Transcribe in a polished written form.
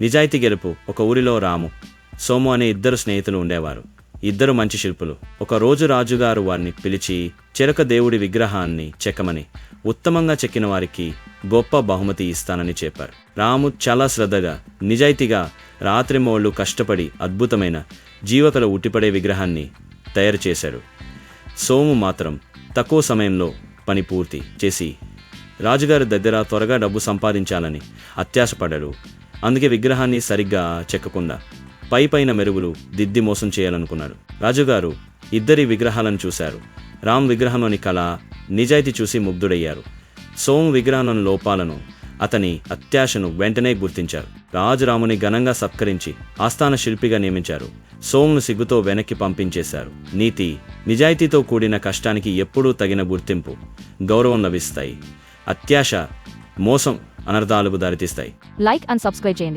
నిజాయితీ గెలుపు. ఒక ఊరిలో రాము, సోము అనే ఇద్దరు స్నేహితులు ఉండేవారు. ఇద్దరు మంచి శిల్పులు. ఒకరోజు రాజుగారు వారిని పిలిచి చెరక దేవుడి విగ్రహాన్ని చెక్కమని, ఉత్తమంగా చెక్కిన వారికి గొప్ప బహుమతి ఇస్తానని చెప్పారు. రాము చాలా శ్రద్ధగా, నిజాయితీగా రాత్రింబవళ్ళు కష్టపడి అద్భుతమైన జీవకళ ఉట్టిపడే విగ్రహాన్ని తయారు చేశాడు. సోము మాత్రం తక్కువ సమయంలో పని పూర్తి చేసి రాజుగారి దగ్గర త్వరగా డబ్బు సంపాదించాలని అత్యాశపడ్డాడు. అందుకే విగ్రహాన్ని సరిగ్గా చెక్కకుండా పైపైన మెరుగులు దిద్ది మోసం చేయాలనుకున్నాడు. రాజుగారు ఇద్దరి విగ్రహాలను చూశారు. రామ్ విగ్రహంలోని కళ, నిజాయితీ చూసి ముగ్ధుడయ్యారు. సోము విగ్రహంలోని లోపాలను, అతని అత్యాశను వెంటనే గుర్తించారు. రాజు రాముని ఘనంగా సత్కరించి ఆస్థాన శిల్పిగా నియమించారు. సోమును సిగ్గుతో వెనక్కి పంపించేశారు. నీతి, నిజాయితీతో కూడిన కష్టానికి ఎప్పుడూ తగిన గుర్తింపు, గౌరవం లభిస్తాయి. అత్యాశ, మోసం అనర్థాలకు దారితీస్తాయి. లైక్ అండ్ సబ్స్క్రైబ్ చేయండి.